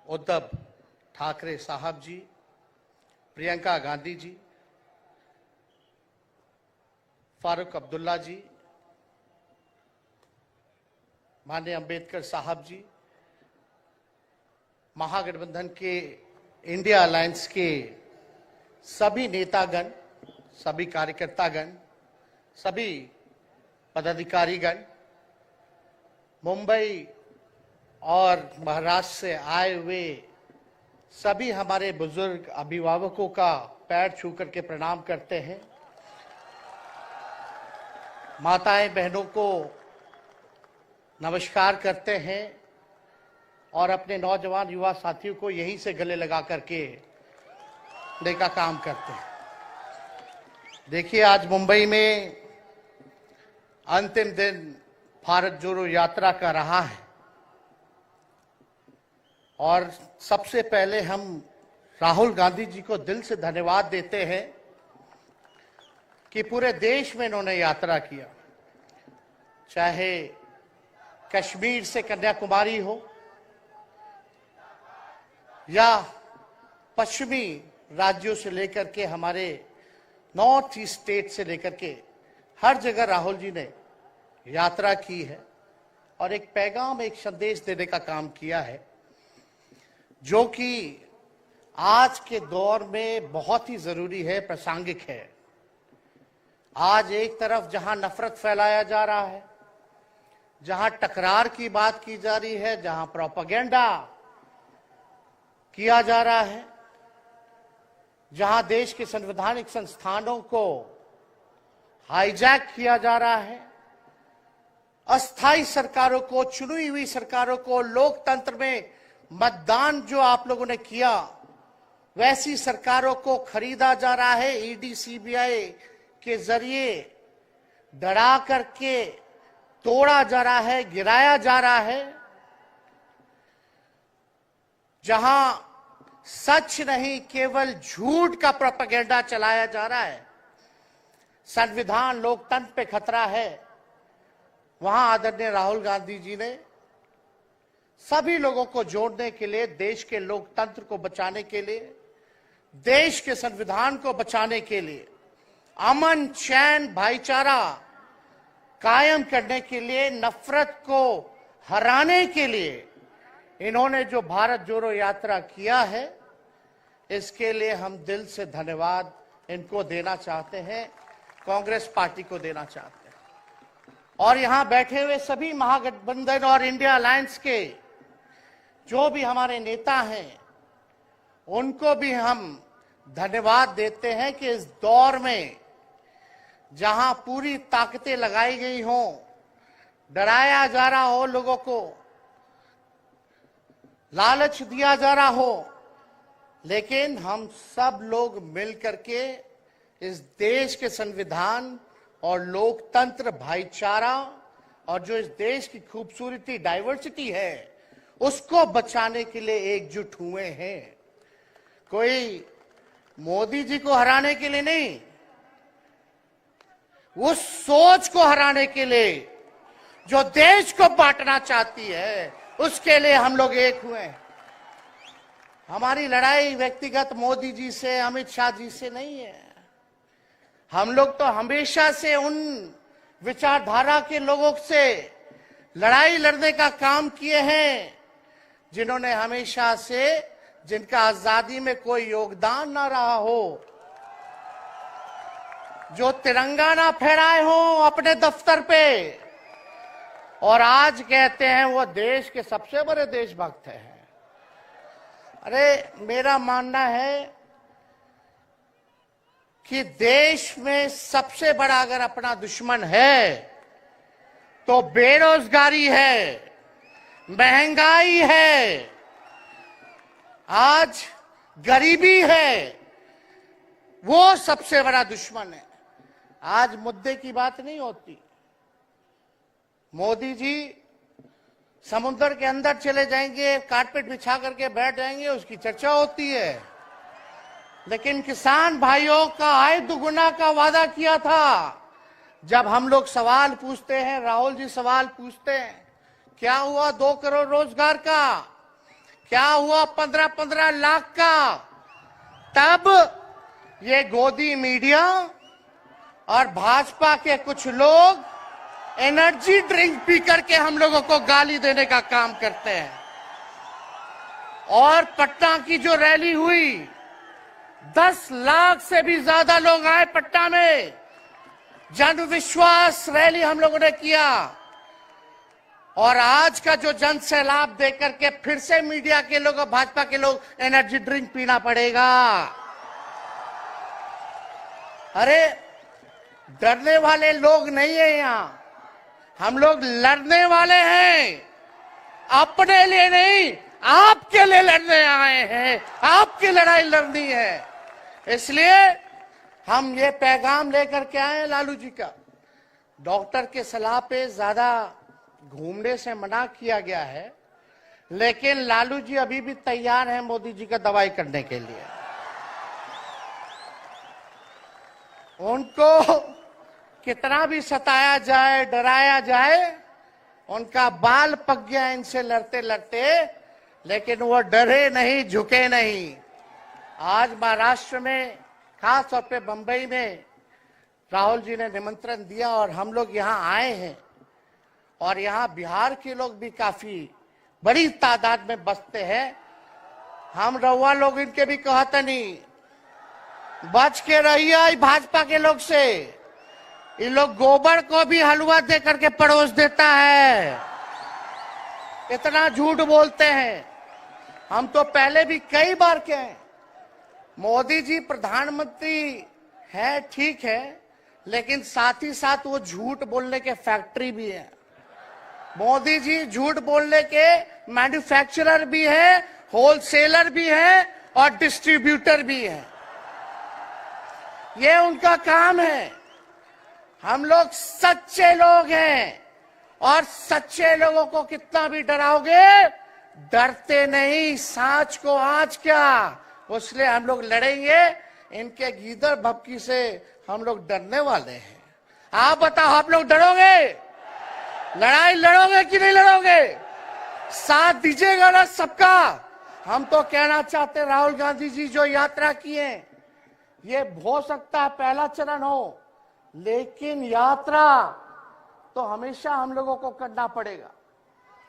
उद्धव ठाकरे साहब जी, प्रियंका गांधी जी, फारूक अब्दुल्ला जी, माननीय अंबेडकर साहब जी, महागठबंधन के इंडिया अलायंस के सभी नेतागण, सभी कार्यकर्तागण, सभी पदाधिकारीगण, मुंबई और महाराष्ट्र से आए हुए सभी हमारे बुजुर्ग अभिभावकों का पैर छू करके प्रणाम करते हैं। माताएं बहनों को नमस्कार करते हैं और अपने नौजवान युवा साथियों को यहीं से गले लगा करके का काम करते हैं। देखिए, आज मुंबई में अंतिम दिन भारत जोड़ो यात्रा का रहा है और सबसे पहले हम राहुल गांधी जी को दिल से धन्यवाद देते हैं कि पूरे देश में इन्होंने यात्रा किया, चाहे कश्मीर से कन्याकुमारी हो या पश्चिमी राज्यों से लेकर के हमारे नॉर्थ ईस्ट स्टेट से लेकर के हर जगह राहुल जी ने यात्रा की है और एक पैगाम, एक संदेश देने का काम किया है, जो कि आज के दौर में बहुत ही जरूरी है, प्रासंगिक है। आज एक तरफ जहां नफरत फैलाया जा रहा है, जहां टकरार की बात की जा रही है, जहां प्रोपेगेंडा किया जा रहा है, जहां देश के संवैधानिक संस्थानों को हाईजैक किया जा रहा है, अस्थायी सरकारों को, चुनी हुई सरकारों को, लोकतंत्र में मतदान जो आप लोगों ने किया वैसी सरकारों को खरीदा जा रहा है, ईडी सीबीआई के जरिए डरा करके तोड़ा जा रहा है, गिराया जा रहा है, जहां सच नहीं केवल झूठ का प्रोपेगेंडा चलाया जा रहा है, संविधान लोकतंत्र पे खतरा है, वहां आदरणीय राहुल गांधी जी ने सभी लोगों को जोड़ने के लिए, देश के लोकतंत्र को बचाने के लिए, देश के संविधान को बचाने के लिए, अमन चैन भाईचारा कायम करने के लिए, नफरत को हराने के लिए इन्होंने जो भारत जोड़ो यात्रा किया है, इसके लिए हम दिल से धन्यवाद इनको देना चाहते हैं, कांग्रेस पार्टी को देना चाहते हैं। और यहां बैठे हुए सभी महागठबंधन और इंडिया अलायंस के जो भी हमारे नेता हैं, उनको भी हम धन्यवाद देते हैं कि इस दौर में जहां पूरी ताकतें लगाई गई हों, डराया जा रहा हो, लोगों को लालच दिया जा रहा हो, लेकिन हम सब लोग मिलकर के इस देश के संविधान और लोकतंत्र, भाईचारा और जो इस देश की खूबसूरती, डाइवर्सिटी है, उसको बचाने के लिए एकजुट हुए हैं। कोई मोदी जी को हराने के लिए नहीं, उस सोच को हराने के लिए जो देश को बांटना चाहती है, उसके लिए हम लोग एक हुए हैं। हमारी लड़ाई व्यक्तिगत मोदी जी से, अमित शाह जी से नहीं है। हम लोग तो हमेशा से उन विचारधारा के लोगों से लड़ाई लड़ने का काम किए हैं जिन्होंने हमेशा से, जिनका आजादी में कोई योगदान ना रहा हो, जो तिरंगा ना फहराए हो अपने दफ्तर पे, और आज कहते हैं वो देश के सबसे बड़े देशभक्त हैं। अरे, मेरा मानना है कि देश में सबसे बड़ा अगर अपना दुश्मन है तो बेरोजगारी है, महंगाई है, आज गरीबी है, वो सबसे बड़ा दुश्मन है। आज मुद्दे की बात नहीं होती। मोदी जी समुद्र के अंदर चले जाएंगे, कारपेट बिछा करके बैठ जाएंगे, उसकी चर्चा होती है, लेकिन किसान भाइयों का आय दुगुना का वादा किया था। जब हम लोग सवाल पूछते हैं, राहुल जी सवाल पूछते हैं, क्या हुआ 2 करोड़ रोजगार का, क्या हुआ 15-15 लाख का? तब ये गोदी मीडिया और भाजपा के कुछ लोग एनर्जी ड्रिंक पी करके हम लोगों को गाली देने का काम करते हैं। और पटना की जो रैली हुई, 10 लाख से भी ज्यादा लोग आए पटना में। जन विश्वास रैली हम लोगों ने किया। और आज का जो जन सैलाब देकर के फिर से मीडिया के लोग और भाजपा के लोग एनर्जी ड्रिंक पीना पड़ेगा। अरे डरने वाले लोग नहीं है यहां, हम लोग लड़ने वाले हैं। अपने लिए नहीं, आपके लिए लड़ने आए हैं, आपकी लड़ाई लड़नी है। इसलिए हम ये पैगाम लेकर के आए हैं लालू जी का। डॉक्टर के सलाह पे ज्यादा घूमने से मना किया गया है, लेकिन लालू जी अभी भी तैयार हैं मोदी जी का दवाई करने के लिए। उनको कितना भी सताया जाए, डराया जाए, उनका बाल पक गया इनसे लड़ते लड़ते, लेकिन वो डरे नहीं, झुके नहीं। आज महाराष्ट्र में, खास तौर पे बंबई में राहुल जी ने निमंत्रण दिया और हम लोग यहाँ आए हैं। और यहाँ बिहार के लोग भी काफी बड़ी तादाद में बसते हैं। हम रउआ लोग इनके भी कहते नहीं, बच के रहिए भाजपा के लोग से। ये लोग गोबर को भी हलवा दे करके परोस देता है, इतना झूठ बोलते हैं। हम तो पहले भी कई बार कहे, मोदी जी प्रधानमंत्री है ठीक है, लेकिन साथ ही साथ वो झूठ बोलने के फैक्ट्री भी है। मोदी जी झूठ बोलने के मैन्युफैक्चरर भी है, होलसेलर भी है और डिस्ट्रीब्यूटर भी है। ये उनका काम है। हम लोग सच्चे लोग हैं और सच्चे लोगों को कितना भी डराओगे, डरते नहीं। सांच को आज क्या, उसलिए हम लोग लड़ेंगे। इनके गीदड़ भपकी से हम लोग डरने वाले हैं। आप बताओ, आप लोग डरोगे? लड़ाई लड़ोगे कि नहीं लड़ोगे? साथ दीजिएगा ना सबका? हम तो कहना चाहते, राहुल गांधी जी जो यात्रा किए, ये हो सकता है पहला चरण हो, लेकिन यात्रा तो हमेशा हम लोगों को करना पड़ेगा।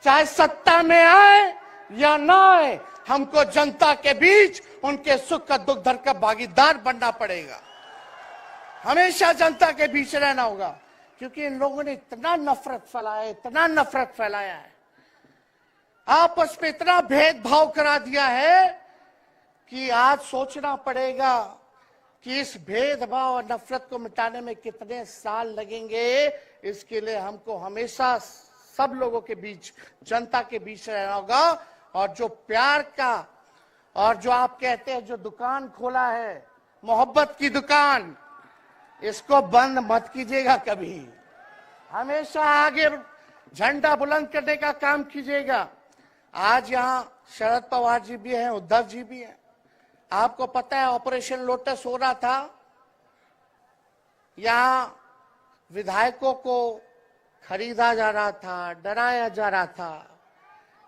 चाहे सत्ता में आए या ना आए, हमको जनता के बीच उनके सुख का दुख दर्द का भागीदार बनना पड़ेगा। हमेशा जनता के बीच रहना होगा, क्योंकि इन लोगों ने इतना नफरत फैलाया, इतना नफरत फैलाया है, आपस में इतना भेदभाव करा दिया है कि आज सोचना पड़ेगा कि इस भेदभाव और नफरत को मिटाने में कितने साल लगेंगे। इसके लिए हमको हमेशा सब लोगों के बीच, जनता के बीच रहना होगा। और जो प्यार का, और जो आप कहते हैं जो दुकान खोला है, मोहब्बत की दुकान, इसको बंद मत कीजिएगा कभी। हमेशा आगे झंडा बुलंद करने का काम कीजिएगा। आज यहाँ शरद पवार जी भी हैं, उद्धव जी भी हैं। आपको पता है ऑपरेशन लोटस हो रहा था, यहाँ विधायकों को खरीदा जा रहा था, डराया जा रहा था।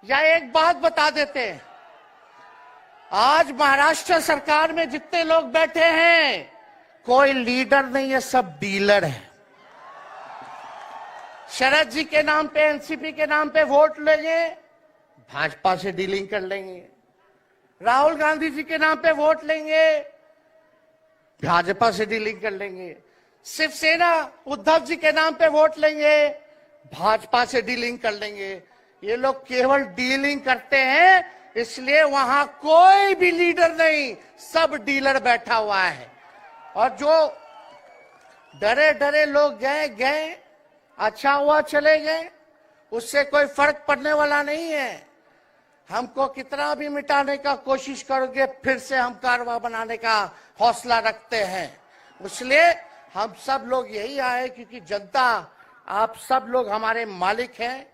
या एक बात बता देते हैं, आज महाराष्ट्र सरकार में जितने लोग बैठे हैं, कोई लीडर नहीं है, सब डीलर है। शरद जी के नाम पे, एनसीपी के नाम पे वोट लेंगे, भाजपा से डीलिंग कर लेंगे। राहुल गांधी जी के नाम पे वोट लेंगे, भाजपा से डीलिंग कर लेंगे। शिवसेना उद्धव जी के नाम पे वोट लेंगे, भाजपा से डीलिंग कर लेंगे। ये लोग केवल डीलिंग करते हैं, इसलिए वहां कोई भी लीडर नहीं, सब डीलर बैठा हुआ है। और जो डरे डरे लोग गए, अच्छा हुआ चले गए, उससे कोई फर्क पड़ने वाला नहीं है। हमको कितना भी मिटाने का कोशिश करोगे, फिर से हम कारवा बनाने का हौसला रखते हैं। इसलिए हम सब लोग यही आए, क्योंकि जनता, आप सब लोग हमारे मालिक हैं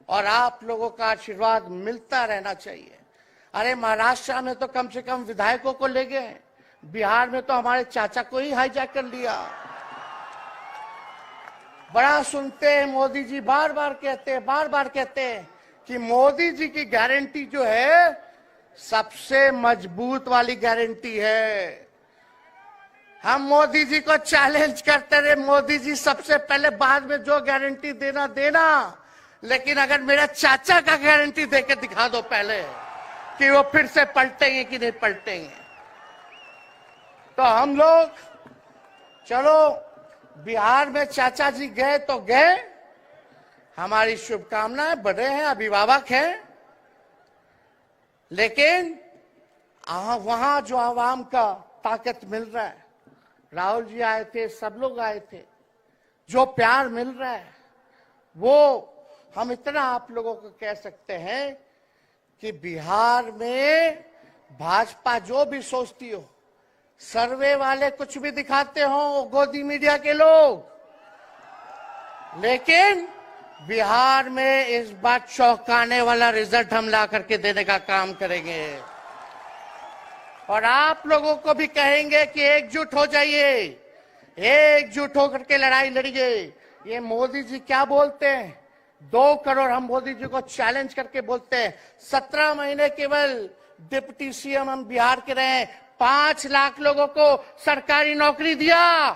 और आप लोगों का आशीर्वाद मिलता रहना चाहिए। अरे महाराष्ट्र में तो कम से कम विधायकों को ले गए, बिहार में तो हमारे चाचा को ही हाईजैक कर लिया। बड़ा सुनते हैं, मोदी जी बार बार कहते हैं कि मोदी जी की गारंटी जो है सबसे मजबूत वाली गारंटी है। हम मोदी जी को चैलेंज करते रहे, मोदी जी सबसे पहले, बाद में जो गारंटी देना देना, लेकिन अगर मेरा चाचा का गारंटी देके दिखा दो पहले कि वो फिर से पलटेंगे कि नहीं पलटेंगे। तो हम लोग, चलो बिहार में चाचा जी गए तो गए, हमारी शुभकामनाएं, बड़े हैं, अभिभावक हैं, लेकिन वहां जो आवाम का ताकत मिल रहा है, राहुल जी आए थे, सब लोग आए थे, जो प्यार मिल रहा है वो हम इतना आप लोगों को कह सकते हैं कि बिहार में भाजपा जो भी सोचती हो, सर्वे वाले कुछ भी दिखाते हो, गोदी मीडिया के लोग, लेकिन बिहार में इस बार चौंकाने वाला रिजल्ट हम ला करके देने का काम करेंगे। और आप लोगों को भी कहेंगे कि एकजुट हो जाइए, एकजुट होकर के लड़ाई लड़िए। ये मोदी जी क्या बोलते हैं, 2 करोड़, हम मोदी जी को चैलेंज करके बोलते हैं, 17 महीने केवल डिप्टी सीएम हम बिहार के रहे, 5 लाख लोगों को सरकारी नौकरी दिया।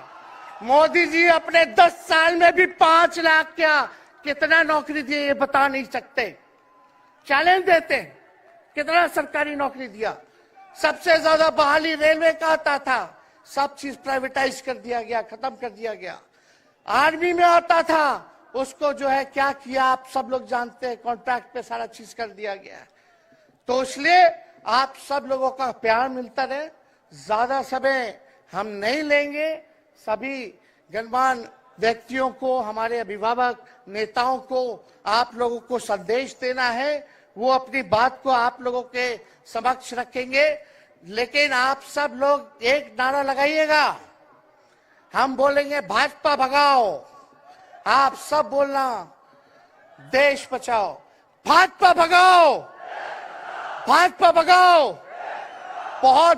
मोदी जी अपने 10 साल में भी 5 लाख क्या, कितना नौकरी दिए ये बता नहीं सकते। चैलेंज देते हैं, कितना सरकारी नौकरी दिया। सबसे ज्यादा बहाली रेलवे का आता था, सब चीज प्राइवेटाइज कर दिया गया, खत्म कर दिया गया। आर्मी में आता था, उसको जो है क्या किया आप सब लोग जानते हैं, कॉन्ट्रैक्ट पे सारा चीज कर दिया गया। तो इसलिए आप सब लोगों का प्यार मिलता रहे। ज्यादा समय हम नहीं लेंगे। सभी गणमान्य व्यक्तियों को, हमारे अभिभावक नेताओं को आप लोगों को संदेश देना है, वो अपनी बात को आप लोगों के समक्ष रखेंगे। लेकिन आप सब लोग एक नारा लगाइएगा, हम बोलेंगे भाजपा भगाओ, आप सब बोलना देश बचाओ। भाजपा भगाओ, भाजपा भगाओ। बहुत बहुत